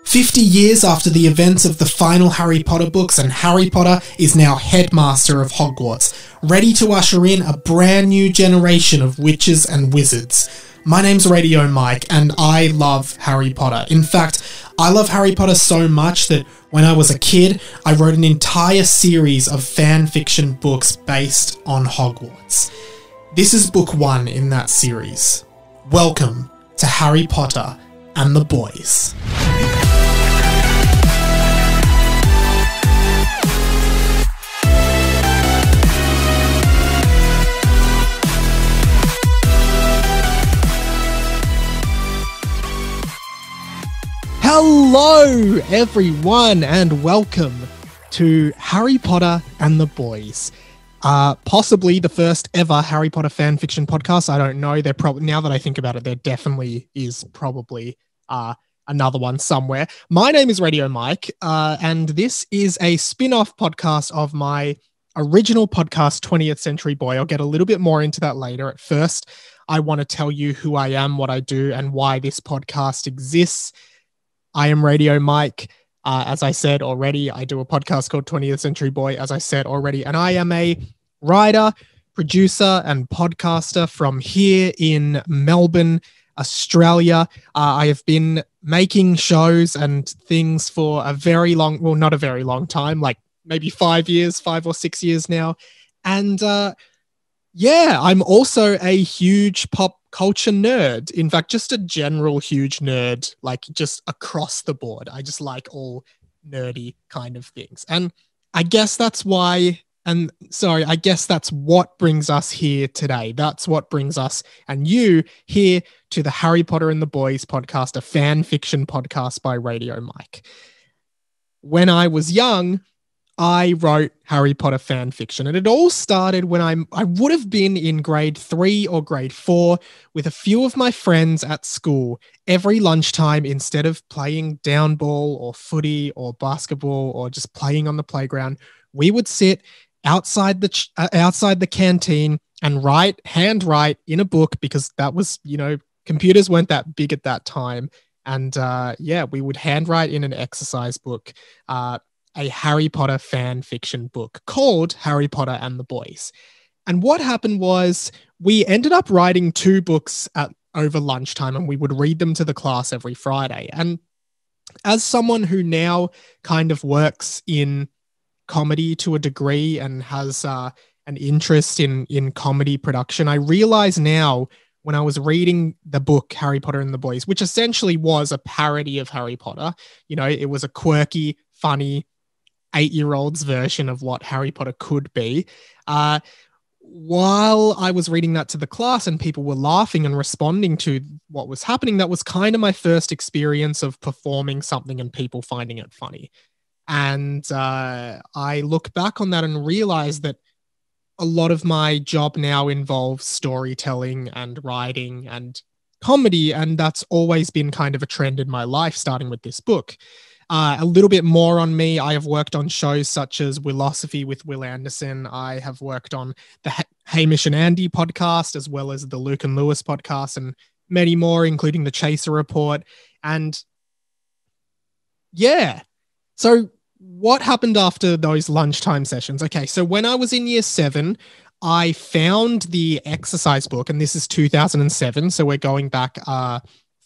50 years after the events of the final Harry Potter books, and Harry Potter is now headmaster of Hogwarts, ready to usher in a brand new generation of witches and wizards. My name's Radio Mike, and I love Harry Potter. In fact, I love Harry Potter so much that when I was a kid, I wrote an entire series of fan fiction books based on Hogwarts. This is book 1 in that series. Welcome to Harry Potter and the Boys. Hello everyone and welcome to Harry Potter and the Boys. Possibly the first ever Harry Potter fan fiction podcast. I don't know. Now that I think about it, there definitely is probably another one somewhere. My name is Radio Mike, and this is a spin-off podcast of my original podcast, 20th Century Boy. I'll get a little bit more into that later. At first, I want to tell you who I am, what I do, and why this podcast exists. I am Radio Mike. As I said already, I do a podcast called 20th Century Boy, as I said already, and I am a writer, producer, and podcaster from here in Melbourne, Australia. I have been making shows and things for a very long, well, not a very long time, like maybe 5 or 6 years now. And yeah, I'm also a huge pop culture nerd. In fact, just a general huge nerd, like just across the board. I just like all nerdy kind of things. And I guess that's why, I guess that's what brings us here today. That's what brings us and you here to the Harry Potter and the Boys podcast, a fan fiction podcast by Radio Mike. When I was young, I wrote Harry Potter fan fiction, and it all started when I would have been in grade 3 or grade 4 with a few of my friends at school. Every lunchtime, instead of playing down ball or footy or basketball or just playing on the playground, we would sit outside the canteen and handwrite in a book, because that was, computers weren't that big at that time. And we would handwrite in an exercise book, a Harry Potter fan fiction book called Harry Potter and the Boys. And what happened was we ended up writing 2 books over lunchtime, and we would read them to the class every Friday. And as someone who now kind of works in comedy to a degree and has an interest in comedy production, I realize now, when I was reading the book Harry Potter and the Boys, which essentially was a parody of Harry Potter, it was a quirky, funny 8-year-old's version of what Harry Potter could be. While I was reading that to the class and people were laughing and responding to what was happening, that was kind of my first experience of performing something and people finding it funny. And I look back on that and realize that a lot of my job now involves storytelling and writing and comedy, and that's always been kind of a trend in my life, starting with this book. A little bit more on me. I have worked on shows such as Willosophy with Will Anderson. I have worked on the Hamish and Andy podcast, as well as the Luke and Lewis podcast, and many more, including the Chaser Report. And yeah, so what happened after those lunchtime sessions? Okay, so when I was in year 7, I found the exercise book, and this is 2007, so we're going back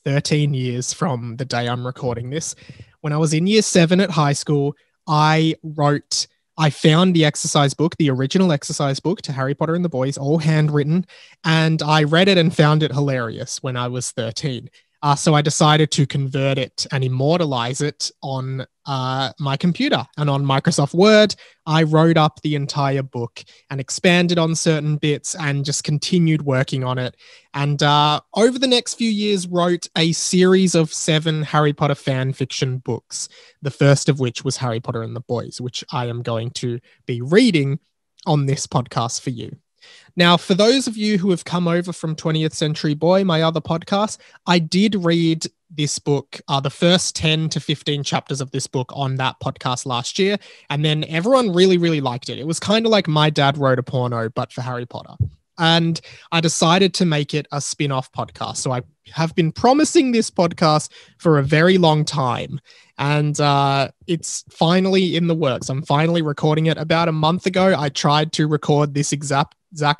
13 years from the day I'm recording this. When I was in year 7 at high school, I found the exercise book, the original exercise book to Harry Potter and the Boys, all handwritten, and I read it and found it hilarious when I was 13. So I decided to convert it and immortalize it on my computer. And on Microsoft Word, I wrote up the entire book and expanded on certain bits and just continued working on it. And over the next few years, wrote a series of 7 Harry Potter fan fiction books, the first of which was Harry Potter and the Boys, which I am going to be reading on this podcast for you. Now, for those of you who have come over from 20th Century Boy, my other podcast, I did read this book, the first 10 to 15 chapters of this book on that podcast last year. And then everyone really, really liked it. It was kind of like My Dad Wrote a Porno, but for Harry Potter. and I decided to make it a spin-off podcast. So I have been promising this podcast for a very long time, and it's finally in the works. I'm finally recording it. About a month ago, I tried to record this exact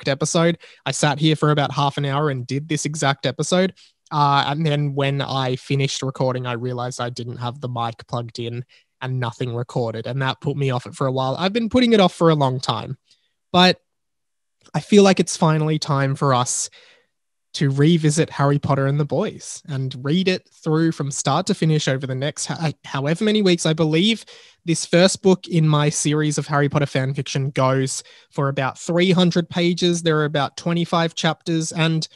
episode. I sat here for about half an hour and did this exact episode. And then when I finished recording, I realized I didn't have the mic plugged in and nothing recorded, and that put me off it for a while. I've been putting it off for a long time, but I feel like it's finally time for us to revisit Harry Potter and the Boys and read it through from start to finish over the next however many weeks. I believe this first book in my series of Harry Potter fan fiction goes for about 300 pages. There are about 25 chapters, and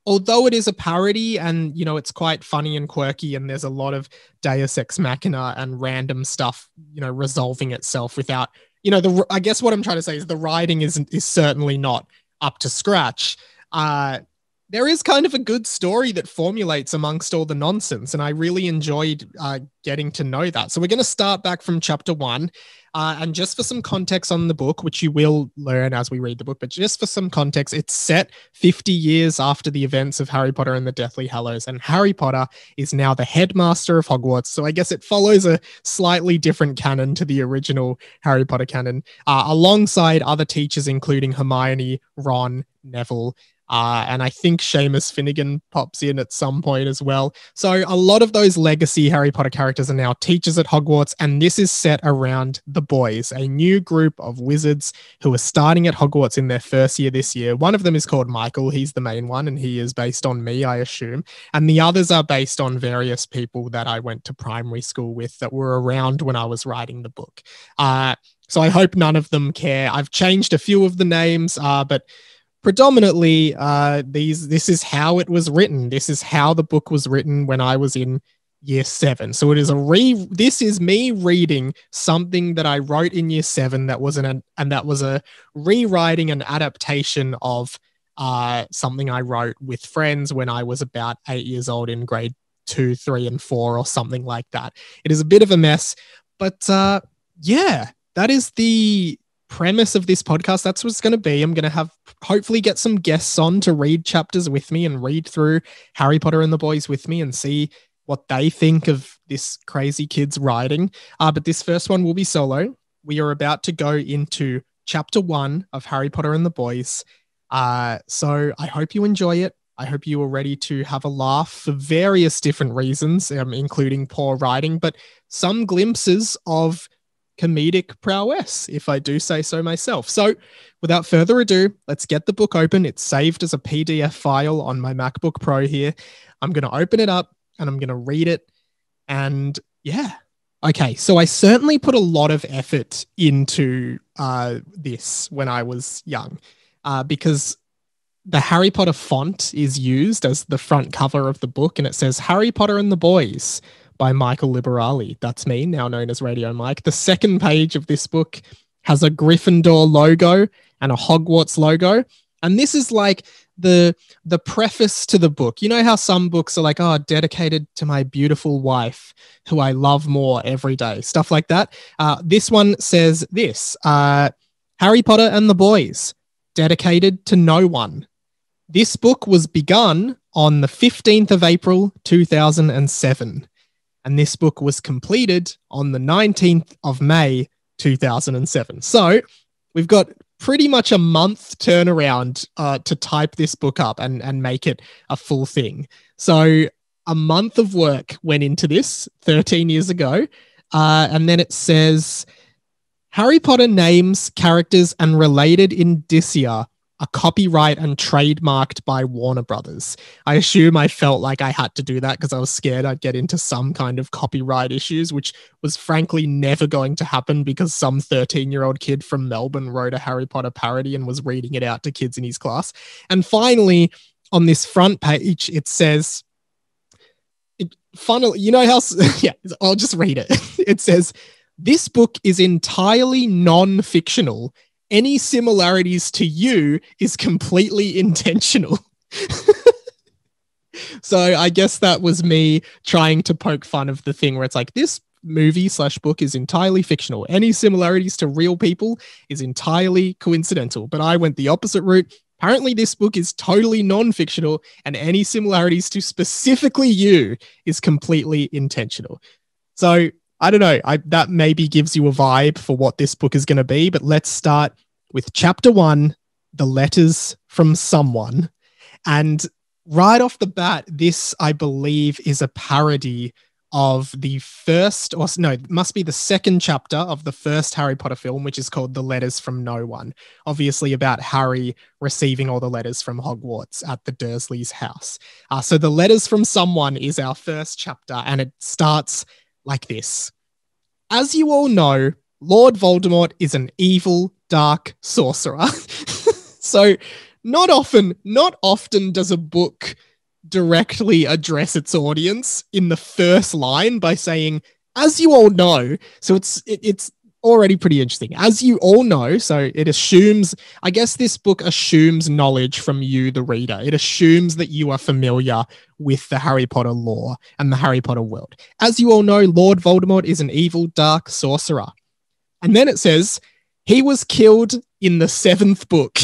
although it is a parody and, you know, it's quite funny and quirky and there's a lot of Deus Ex Machina and random stuff, you know, resolving itself without, you know, I guess what I'm trying to say is the writing is certainly not up to scratch. There is kind of a good story that formulates amongst all the nonsense, and I really enjoyed getting to know that. So we're going to start back from chapter 1. And just for some context on the book, which you will learn as we read the book, but just for some context, it's set 50 years after the events of Harry Potter and the Deathly Hallows, and Harry Potter is now the headmaster of Hogwarts. So I guess it follows a slightly different canon to the original Harry Potter canon, alongside other teachers, including Hermione, Ron, Neville, and I think Seamus Finnegan pops in at some point as well. So a lot of those legacy Harry Potter characters are now teachers at Hogwarts, and this is set around the boys, a new group of wizards who are starting at Hogwarts in their first year this year. One of them is called Michael. He's the main one, and he is based on me, I assume. And the others are based on various people that I went to primary school with that were around when I was writing the book. So I hope none of them care. I've changed a few of the names, but predominantly, this is how it was written. This is how the book was written when I was in year 7. So it is this is me reading something that I wrote in year 7 that was a rewriting and adaptation of something I wrote with friends when I was about 8 years old in grade 2, 3, and 4 or something like that. It is a bit of a mess, but yeah, that is the premise of this podcast. That's what it's going to be. I'm going to hopefully get some guests on to read chapters with me and read through Harry Potter and the Boys with me and see what they think of this crazy kid's writing. But this first one will be solo. We are about to go into chapter 1 of Harry Potter and the Boys. So I hope you enjoy it. I hope you are ready to have a laugh for various different reasons, including poor writing, but some glimpses of comedic prowess, if I do say so myself. So without further ado, let's get the book open. It's saved as a PDF file on my MacBook Pro here. I'm going to open it up and I'm going to read it. And yeah. Okay, so I certainly put a lot of effort into this when I was young, because the Harry Potter font is used as the front cover of the book, and it says Harry Potter and the Boys by Michael Liberali. That's me, now known as Radio Mike. The second page of this book has a Gryffindor logo and a Hogwarts logo. And this is like the preface to the book. You know how some books are like, oh, dedicated to my beautiful wife, who I love more every day, stuff like that. This one says this, Harry Potter and the Boys, dedicated to no one. This book was begun on the 15th of April, 2007. And this book was completed on the 19th of May, 2007. So we've got pretty much a month turnaround to type this book up and make it a full thing. So a month of work went into this 13 years ago. And then it says, Harry Potter names, characters, and related indicia are copyright and trademarked by Warner Brothers. I assume I felt like I had to do that because I was scared I'd get into some kind of copyright issues, which was frankly never going to happen because some 13-year-old kid from Melbourne wrote a Harry Potter parody and was reading it out to kids in his class. And finally, on this front page, it says, funnily, you know how, yeah, I'll just read it. It says, this book is entirely non-fictional. Any similarities to you is completely intentional. So I guess that was me trying to poke fun of the thing where it's like, this movie/book is entirely fictional. Any similarities to real people is entirely coincidental. But I went the opposite route, Apparently, this book is totally non-fictional, and any similarities to specifically you is completely intentional. So I don't know. That maybe gives you a vibe for what this book is going to be. But let's start with chapter 1, The Letters from Someone. And right off the bat, this, I believe, is a parody of the first, or no, it must be the second chapter of the first Harry Potter film, which is called The Letters from No One. Obviously about Harry receiving all the letters from Hogwarts at the Dursleys' house. So The Letters from Someone is our first chapter, and it starts like this. As you all know, Lord Voldemort is an evil, dark sorcerer. So not often does a book directly address its audience in the first line by saying, as you all know. So it's already pretty interesting. As you all know, so it assumes, I guess this book assumes knowledge from you, the reader. It assumes that you are familiar with the Harry Potter lore and the Harry Potter world. As you all know, Lord Voldemort is an evil, dark sorcerer. And then it says, he was killed in the 7th book.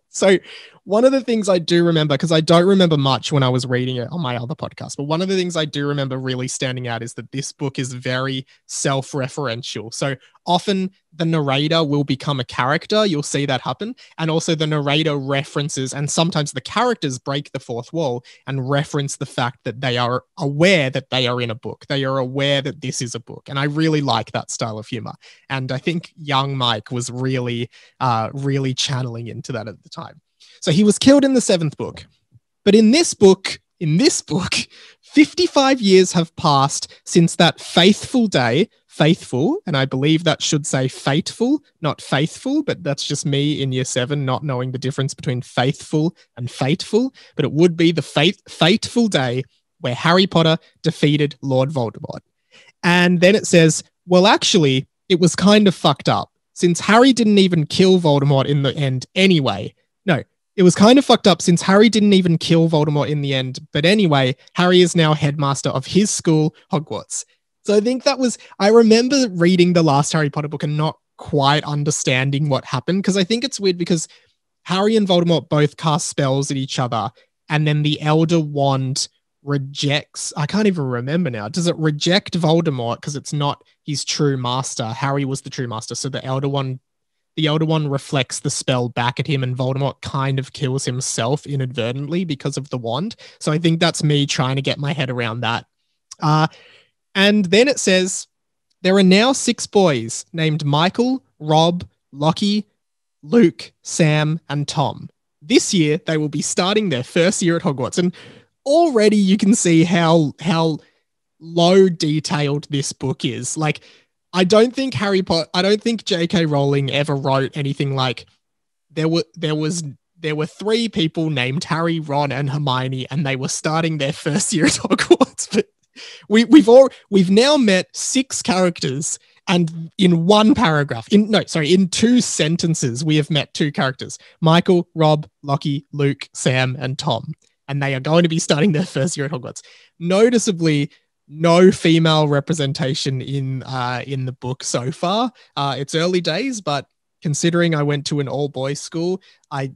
So one of the things I do remember, because I don't remember much when I was reading it on my other podcast, but one of the things I do remember really standing out is that this book is very self-referential. So often the narrator will become a character. You'll see that happen. And also the narrator references, and sometimes the characters break the fourth wall and reference the fact that they are aware that they are in a book. They are aware that this is a book. And I really like that style of humor. And I think young Mike was really channeling into that at the time. So he was killed in the 7th book. But in this book, 55 years have passed since that faithful day, faithful, and I believe that should say fateful, not faithful, but that's just me in year 7 not knowing the difference between faithful and fateful, but it would be the fateful day where Harry Potter defeated Lord Voldemort. And then it says, well, actually, it was kind of fucked up since Harry didn't even kill Voldemort in the end anyway. No, it was kind of fucked up since Harry didn't even kill Voldemort in the end. But anyway, Harry is now headmaster of his school, Hogwarts. So I think I remember reading the last Harry Potter book and not quite understanding what happened, because I think it's weird because Harry and Voldemort both cast spells at each other, and then the Elder Wand rejects, I can't even remember now. Does it reject Voldemort because it's not his true master? Harry was the true master. So the Elder Wand reflects the spell back at him, and Voldemort kind of kills himself inadvertently because of the wand. So I think that's me trying to get my head around that. And then it says, there are now 6 boys named Michael, Rob, Lockie, Luke, Sam, and Tom. This year, they will be starting their first year at Hogwarts. And already you can see how low detailed this book is. Like, I don't think J.K. Rowling ever wrote anything like there were 3 people named Harry, Ron, and Hermione, and they were starting their first year at Hogwarts. But we've now met 6 characters, and in one paragraph, in 2 sentences, we have met 2 characters: Michael, Rob, Lockie, Luke, Sam, and Tom, and they are going to be starting their first year at Hogwarts. Noticeably, no female representation in the book so far. It's early days, but considering I went to an all-boys school,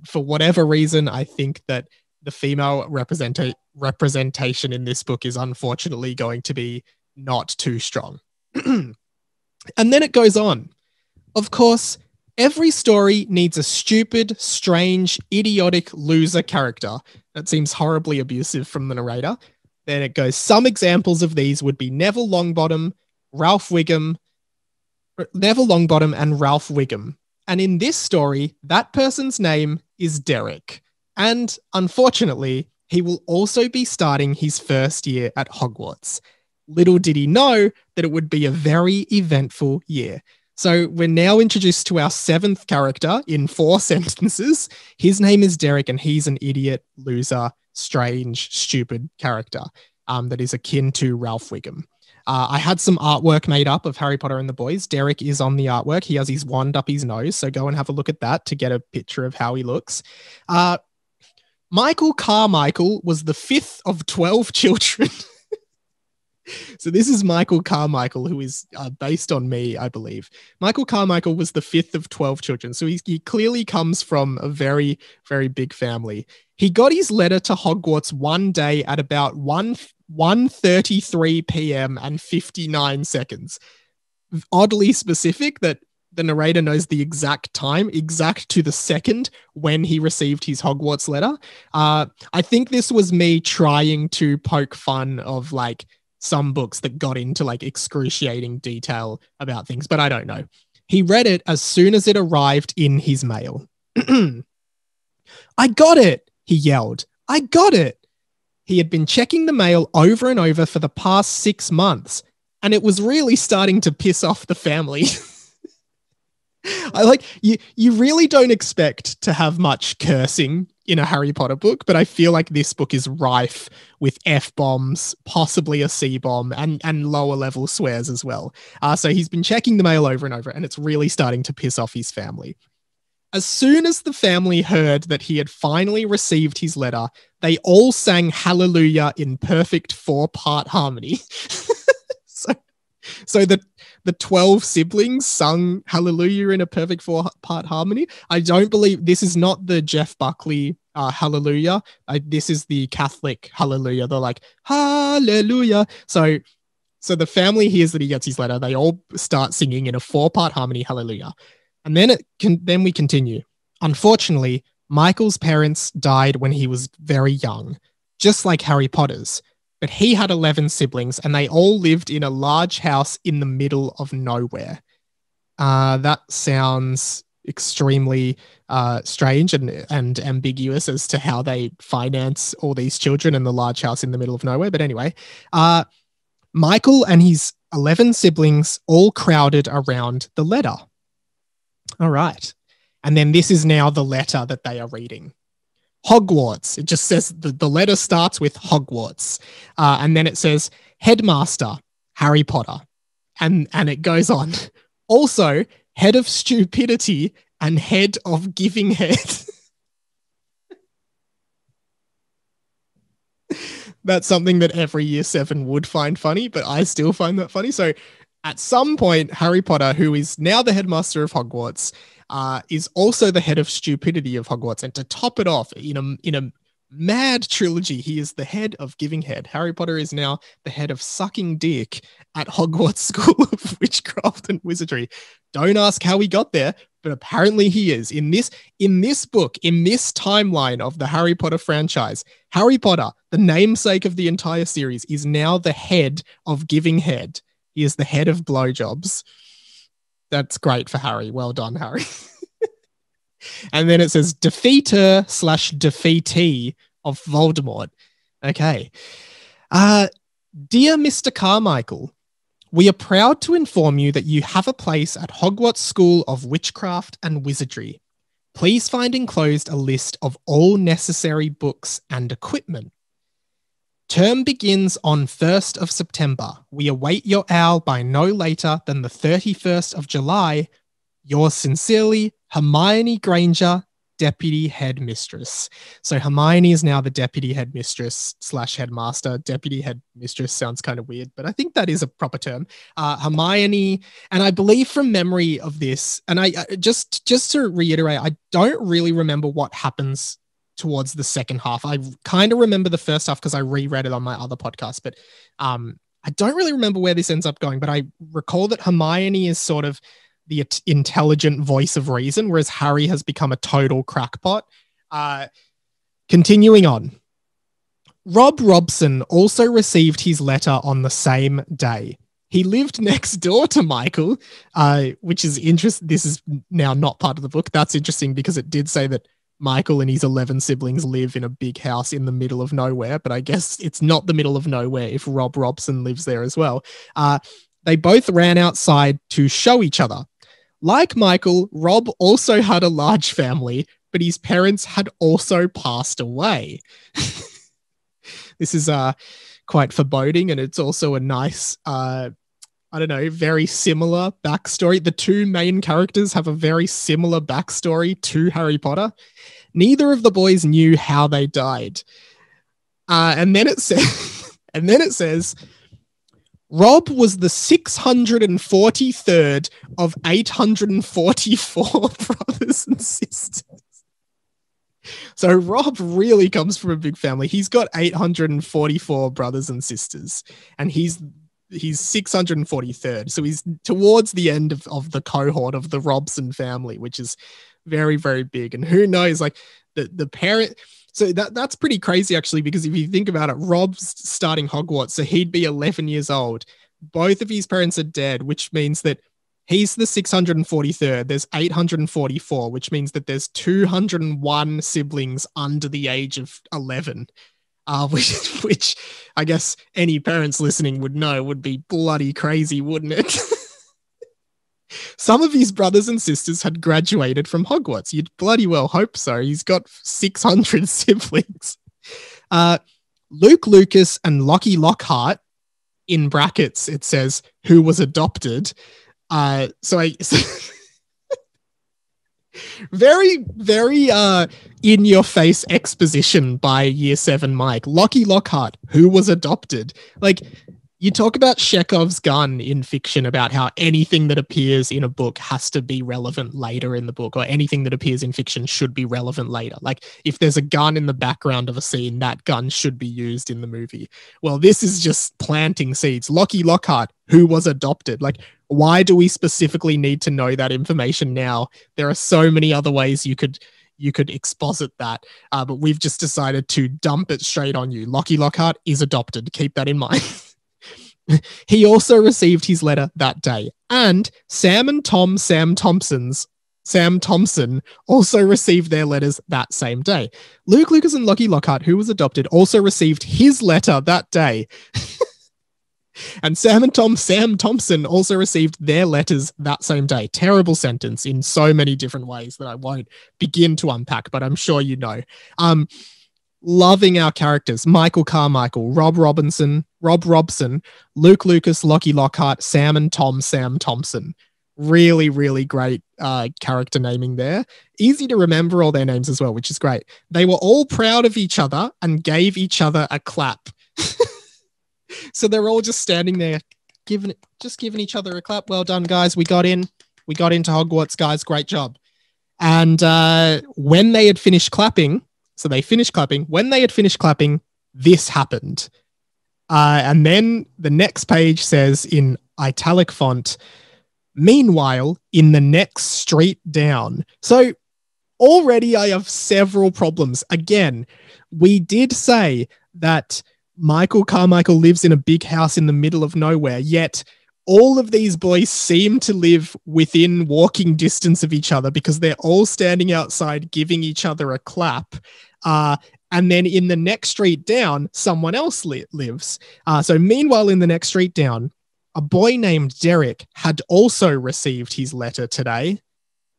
for whatever reason, I think that the female representation in this book is unfortunately going to be not too strong. And then it goes on. Of course, every story needs a stupid, strange, idiotic loser character. That seems horribly abusive from the narrator. Then it goes, some examples of these would be Neville Longbottom, and Ralph Wiggum. And in this story, that person's name is Derek. And unfortunately, he will also be starting his first year at Hogwarts. Little did he know that it would be a very eventful year. So we're now introduced to our 7th character in 4 sentences. His name is Derek, and he's an idiot, loser, strange, stupid character that is akin to Ralph Wiggum. I had some artwork made up of Harry Potter and the Boys. Derek is on the artwork. He has his wand up his nose, so go and have a look at that to get a picture of how he looks. Michael Carmichael was the 5th of 12 children. So this is Michael Carmichael, who is based on me, I believe. Michael Carmichael was the fifth of 12 children. So he clearly comes from a very, very big family. He got his letter to Hogwarts one day at about 1:33 p.m. and 59 seconds. Oddly specific that the narrator knows the exact time, exact to the second when he received his Hogwarts letter. I think this was me trying to poke fun of like some books that got into like excruciating detail about things, but I don't know. He read it as soon as it arrived in his mail. I got it, he yelled. I got it. He had been checking the mail over and over for the past 6 months, and it was really starting to piss off the family. I like you really don't expect to have much cursing in a Harry Potter book, but I feel like this book is rife with F-bombs, possibly a C-bomb, and lower level swears as well. So he's been checking the mail over and over, and it's really starting to piss off his family. As soon as the family heard that he had finally received his letter, they all sang Hallelujah in perfect 4-part harmony. So the 12 siblings sung Hallelujah in a perfect 4-part harmony. I don't believe this is not the Jeff Buckley Hallelujah. This is the Catholic Hallelujah. They're like, Hallelujah. So the family hears that he gets his letter. They all start singing in a 4-part harmony, Hallelujah. And then we continue. Unfortunately, Michael's parents died when he was very young, just like Harry Potter's. But he had 11 siblings, and they all lived in a large house in the middle of nowhere. That sounds extremely strange and ambiguous as to how they finance all these children in the large house in the middle of nowhere. But anyway, Michael and his 11 siblings all crowded around the letter. All right. And then this is now the letter that they are reading. Hogwarts. It just says the letter starts with Hogwarts. And then it says Headmaster, Harry Potter. And it goes on. Also, Head of Stupidity and Head of Giving Head. That's something that every year 7 would find funny, but I still find that funny. So at some point, Harry Potter, who is now the headmaster of Hogwarts, is also the head of stupidity of Hogwarts. And to top it off, in a mad trilogy, he is the head of Giving Head. Harry Potter is now the head of Sucking Dick at Hogwarts School of Witchcraft and Wizardry. Don't ask how he got there, but apparently he is. In this book, in this timeline of the Harry Potter franchise, Harry Potter, the namesake of the entire series, is now the head of Giving Head. He is the head of blowjobs. That's great for Harry. Well done, Harry. And then it says defeater/defeatee of Voldemort. Okay. Dear Mr. Carmichael, we are proud to inform you that you have a place at Hogwarts School of Witchcraft and Wizardry. Please find enclosed a list of all necessary books and equipment. Term begins on 1st of September. We await your owl by no later than the 31st of July. Yours sincerely, Hermione Granger, Deputy Headmistress. So Hermione is now the Deputy Headmistress / Headmaster. Deputy Headmistress sounds kind of weird, but I think that is a proper term. Hermione, and I believe from memory of this, and I just to reiterate, I don't really remember what happens towards the second half. I kind of remember the first half because I reread it on my other podcast, but I don't really remember where this ends up going, but I recall that Hermione is sort of the intelligent voice of reason, whereas Harry has become a total crackpot. Continuing on. Rob Robson also received his letter on the same day. He lived next door to Michael, which is interesting. This is now not part of the book. That's interesting because it did say that Michael and his 11 siblings live in a big house in the middle of nowhere, but I guess it's not the middle of nowhere if Rob Robson lives there as well. They both ran outside to show each other. Like Michael, Rob also had a large family, but his parents had also passed away. This is quite foreboding, and it's also a nice, very similar backstory. The two main characters have a very similar backstory to Harry Potter. Neither of the boys knew how they died. And then it says, Rob was the 643rd of 844 brothers and sisters. So Rob really comes from a big family. He's got 844 brothers and sisters, and he's 643rd. So he's towards the end of the cohort of the Robson family, which is very, very big. And who knows, like the parent. So that's pretty crazy, actually, because if you think about it, Rob's starting Hogwarts, so he'd be 11 years old. Both of his parents are dead, which means that he's the 643rd. There's 844, which means that there's 201 siblings under the age of 11, which I guess any parents listening would know would be bloody crazy, wouldn't it? Some of his brothers and sisters had graduated from Hogwarts. You'd bloody well hope so. He's got 600 siblings. Luke Lucas and Lockie Lockhart, in brackets, it says, who was adopted. Very, very in your face exposition by Year 7 Mike. Lockie Lockhart, who was adopted. Like, you talk about Chekhov's gun in fiction about how anything that appears in a book has to be relevant later in the book, or anything that appears in fiction should be relevant later. Like, if there's a gun in the background of a scene, that gun should be used in the movie. Well, this is just planting seeds. Lockie Lockhart, who was adopted. Like, why do we specifically need to know that information now? There are so many other ways you could exposit that, but we've just decided to dump it straight on you. Lockie Lockhart is adopted. Keep that in mind. He also received his letter that day, and Sam Thompson also received their letters that same day. Luke Lucas and Lockie Lockhart, who was adopted, also received his letter that day. And Sam Thompson also received their letters that same day. Terrible sentence in so many different ways that I won't begin to unpack, but I'm sure you know. Loving our characters. Michael Carmichael, Rob Robson, Luke Lucas, Lockie Lockhart, Sam Thompson. Really, really great character naming there. Easy to remember all their names as well, which is great. They were all proud of each other and gave each other a clap. So they're all just standing there, giving each other a clap. Well done, guys. We got into Hogwarts, guys. Great job. And when they had finished clapping, when they had finished clapping, this happened. And then the next page says in italic font, meanwhile, in the next street down. So already I have several problems. Again, we did say that Michael Carmichael lives in a big house in the middle of nowhere, yet all of these boys seem to live within walking distance of each other because they're all standing outside giving each other a clap. And then in the next street down, someone else lives. So meanwhile, in the next street down, a boy named Derek had also received his letter today.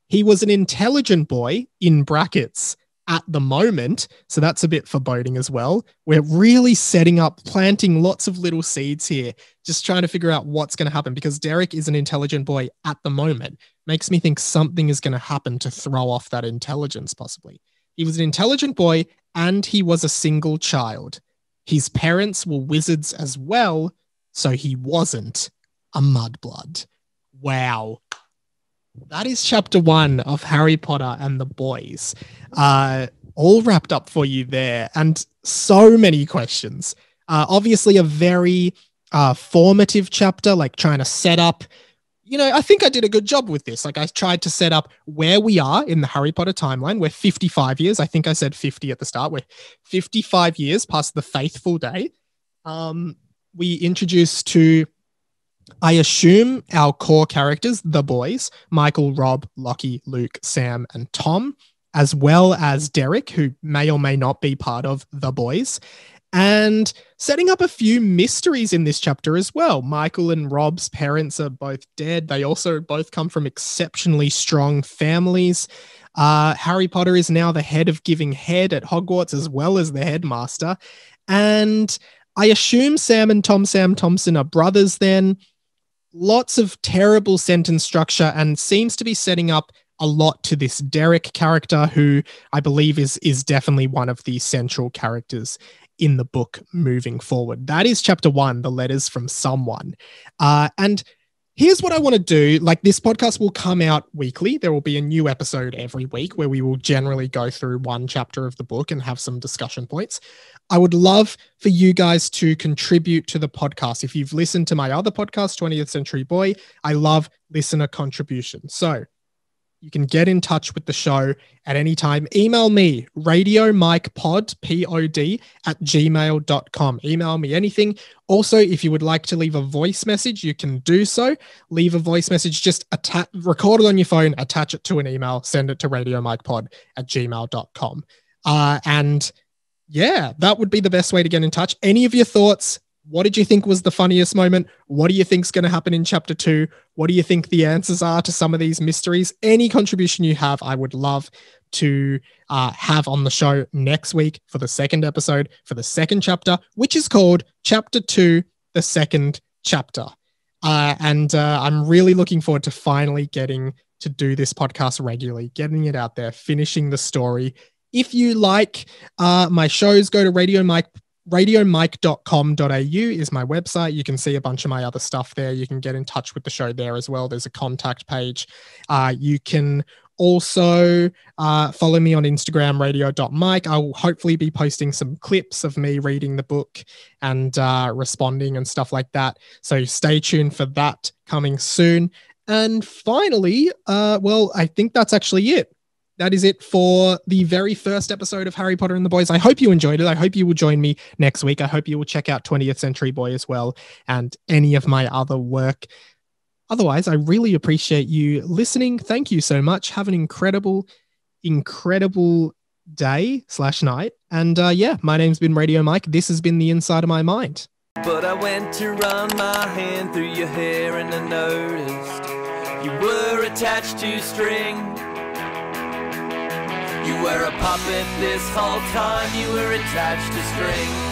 He was an intelligent boy, in brackets, at the moment. So that's a bit foreboding as well. We're really planting lots of little seeds here, just trying to figure out what's going to happen, because Derek is an intelligent boy at the moment. Makes me think something is going to happen to throw off that intelligence, possibly. He was an intelligent boy and he was a single child. His parents were wizards as well, so he wasn't a mudblood. Wow. That is chapter 1 of Harry Potter and the Boys. All wrapped up for you there, and so many questions. Obviously a very formative chapter, like trying to set up, I think I did a good job with this. Like, I tried to set up where we are in the Harry Potter timeline. We're 55 years. I think I said 50 at the start. We're 55 years past the fateful day. We introduced to, I assume, our core characters, the boys, Michael, Rob, Lockie, Luke, Sam, and Tom, as well as Derek, who may or may not be part of the boys, and setting up a few mysteries in this chapter as well. Michael and Rob's parents are both dead. They also both come from exceptionally strong families. Harry Potter is now the head of Giving Head at Hogwarts, as well as the headmaster. And I assume Sam Thompson are brothers then. Lots of terrible sentence structure, and seems to be setting up a lot to this Derek character, who I believe is definitely one of the central characters in the book moving forward. That is chapter 1, the letters from someone. And here's what I want to do. Like, this podcast will come out weekly. There will be a new episode every week where we will generally go through one chapter of the book and have some discussion points. I would love for you guys to contribute to the podcast. If you've listened to my other podcast, 20th Century Boy, I love listener contributions. So you can get in touch with the show at any time. Email me, radiomikepod, P-O-D, @gmail.com. Email me anything. Also, if you would like to leave a voice message, you can do so. Leave a voice message, just record it on your phone, attach it to an email, send it to radiomikepod @gmail.com. And yeah, that would be the best way to get in touch. Any of your thoughts? What did you think was the funniest moment? What do you think is going to happen in chapter 2? What do you think the answers are to some of these mysteries? Any contribution you have, I would love to have on the show next week for the second episode, for the second chapter, which is called Chapter 2, the Second Chapter. And I'm really looking forward to finally getting to do this podcast regularly, getting it out there, finishing the story. If you like my shows, go to radiomike.com.au is my website. You can see a bunch of my other stuff there. You can get in touch with the show there as well. There's a contact page. You can also follow me on Instagram, radio.mike. I will hopefully be posting some clips of me reading the book and responding and stuff like that. So stay tuned for that coming soon. And finally, well, I think that's actually it. That is it for the very first episode of Harry Potter and the Boys. I hope you enjoyed it. I hope you will join me next week. I hope you will check out 20th Century Boy as well and any of my other work. Otherwise, I really appreciate you listening. Thank you so much. Have an incredible, incredible day/night. And yeah, my name's been Radio Mike. This has been The Inside of My Mind. But I went to run my hand through your hair and I noticed you were attached to string. You were a puppet this whole time, you were attached to string.